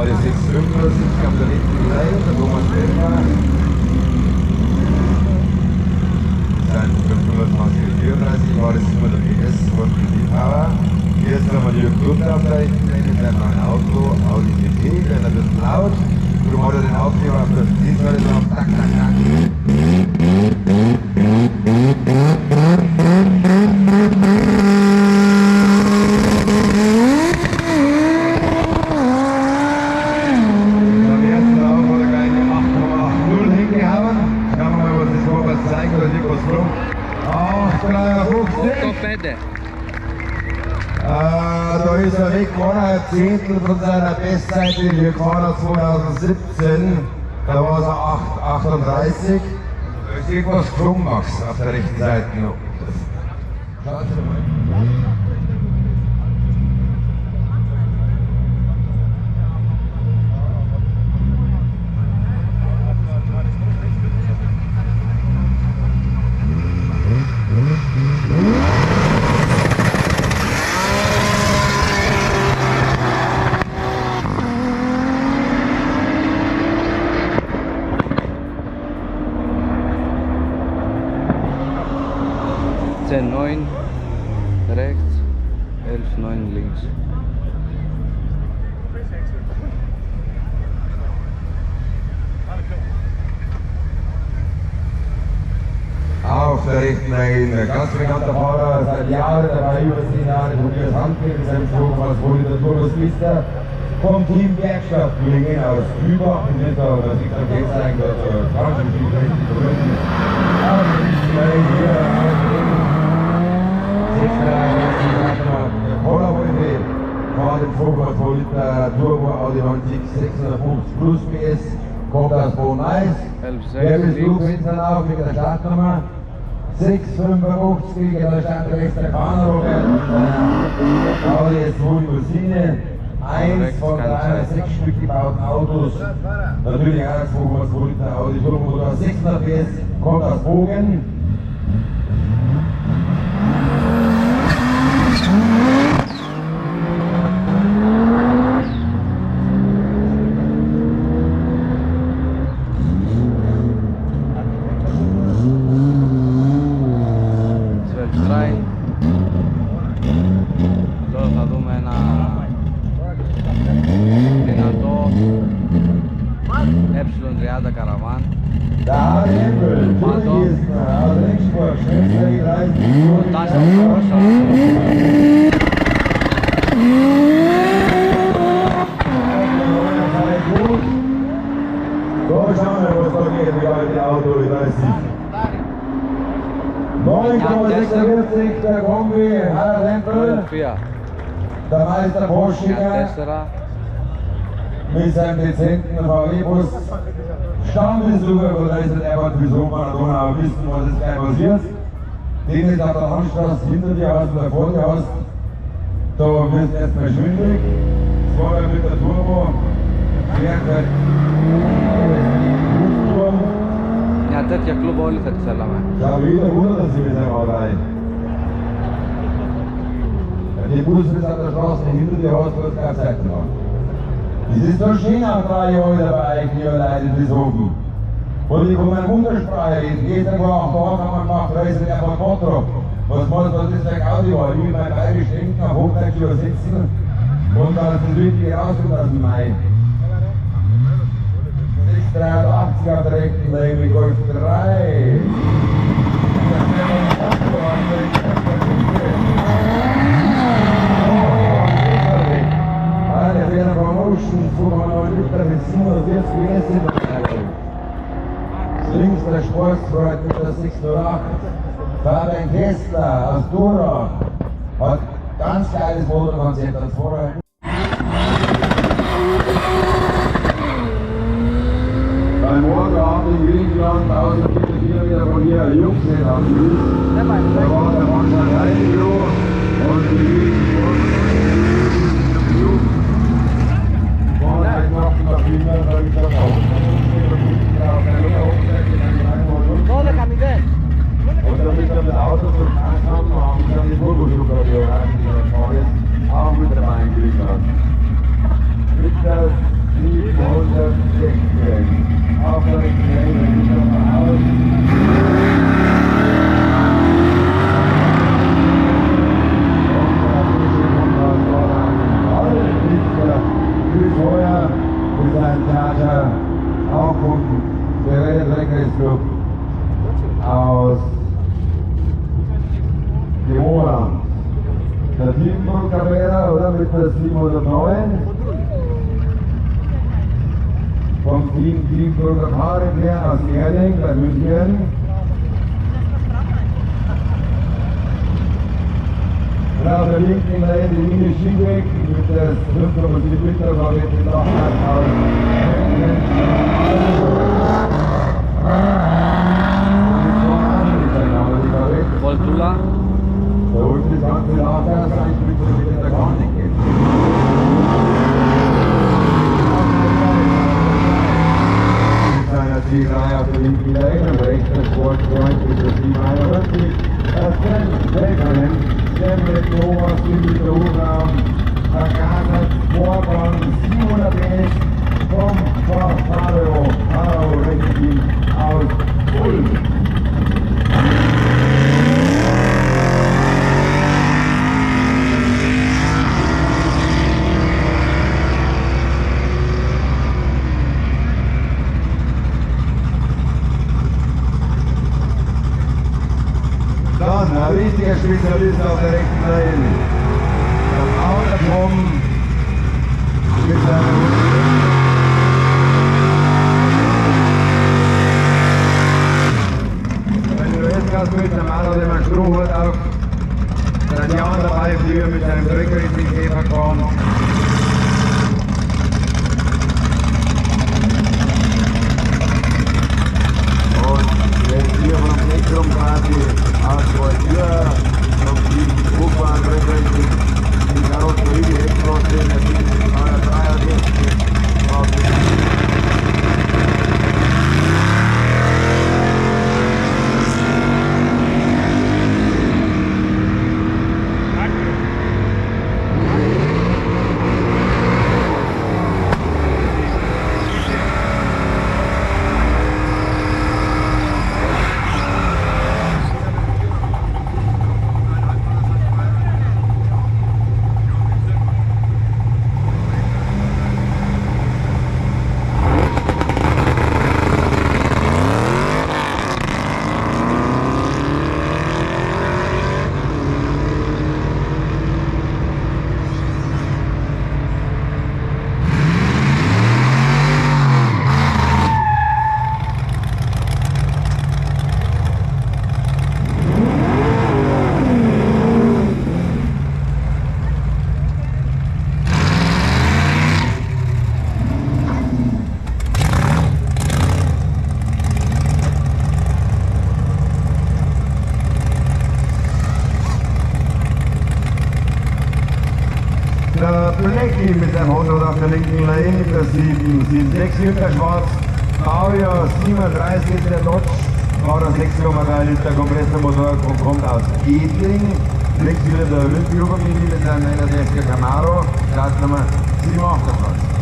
war die 635 auf der rechten Seite, der Thomas Steffer. Sein 520 war das immer der PS von die Power. Jetzt haben wir die Kunde auf der rechten Seite mit seinem neuen Auto, Audi TT, der ist ein bisschen laut. Darum hat er den Aufkleber auf der Dienstseite drauf, tak, tak, tak. Da ist er weggefahren, ein Zehntel von seiner Bestseite, die wir gefahren haben 2017. Da war es 8,38. Da ist irgendwas gesprungen, Max, auf der rechten Seite noch. Schaut mal. 10,9 rechts, 11,9 links. Auf der rechten Seite ein ganz bekannter Fahrer, seit Jahren dabei, über 10 Jahre, Tobias Handke, mit seinem Flug als Politaturmister vom Team Werkstattkollegen aus Übach, in dem da, das liegt am Gehzeichen, dort Krankenspiel, richtig verbunden. Auf der rechten Seite hier, fahrt den 5,2 Liter Turbo Audi 90 650 plus PS, kommt aus Bonais. Wer bist du? Vincent auf wegen der Startnummer 655 gegen der Stadt der Kamera. Audi S2 Limousine, eins von 6 Stück gebauten Autos. Natürlich ein 2,2 Liter Audi Turbo 600 PS, kommt aus Bogen. Der Kombi, Herr Rempel, der Meister Porschinger mit seinem dezenten VW-Bus, Stammbesucher von der Airport Vilshofen an der Donau wissen, was jetzt gleich passiert. Den ist auf der Landstraße hinter dir hast oder vor dir hast, da wirst du erstmal schwindelig. Das war ja mit der Turbo, fährt Luftturm. Ja, das ist ja global, das ist ja lange. Ja, wieder wundert er sich mit seinem Auto rein. Die Bus ist auf der Straße hinter dir hast, du hast keine Zeit mehr. Das ist doch schön nach 3 Jahren dabei, hier allein in Vilshofen. Und ich komme eine Muttersprache reden. Gestern war auch da, kann man machen, da ist der von Bottrop. Was macht das, ist der Gaudi war? Ich will mein Bayerisch denken, auf Hochdeutsch übersetzen und dann das Richtige rauskommt aus dem Main. 683 auf der rechten Seite mit Golf 3. Der wäre Promotion 2,9 Liter mit 47 PS. Links der Sportsfreund mit der 608. Fabian Kessler aus Durach hat ganz geiles Motorkonzept als vorher. Beim Motorabend in Griechenland, 1000 Kilometer von hier, Jungsee angewiesen. Da war der Mann schon Reinigo und die Griechen. Und damit wir das Auto zum Tank haben, haben wir dann die Turboschlucker, die auch mit dabei in Griechenland. Mit der Volta 709. Vom Team Teamburger Fahrer aus Erding bei München. Und auf der linken Seite die Mine Schiebeck mit der 5,7 Liter Variante Dachheit aus Voltula. Da holt das ganze Lager sein, mit der Garnik geht. Mit seiner C3 auf der linken Seite und rechts der Sportfreund ist der 741. Das sind Rennen, der mit Thomas in die Hochraum, vergasert Vorgang 711 vom Fahrer Rennteam aus Ulm. Dann ein richtiger Spezialist auf der rechten Seite. Der Auto mit seiner wenn du US-Gas mit einem Mann oder einem Strohhut auf, dann die anderen dabei fliegen mit einem Drücker in den Käfer fahren. Und jetzt hier vom Spektrum quasi Asphalt auf die Hochbahn rückwärts die Karosserie, die Heckflosse, der 763 auf der Blackie mit seinem Motor auf der linken Lane, der 776 Liter schwarz, Baujahr 37 ist der Dodge, war ein 6,3 Liter Kompressormotor und kommt aus Edling. Links wieder der Windbüro-Familie mit seinem 61er Camaro, Startnummer 728.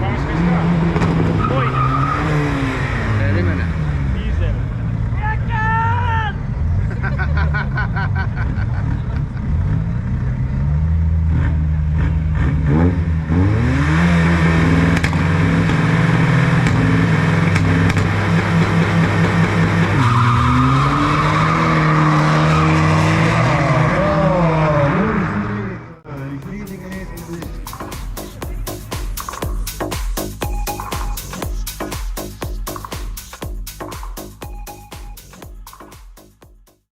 Vamos festejar. Oi.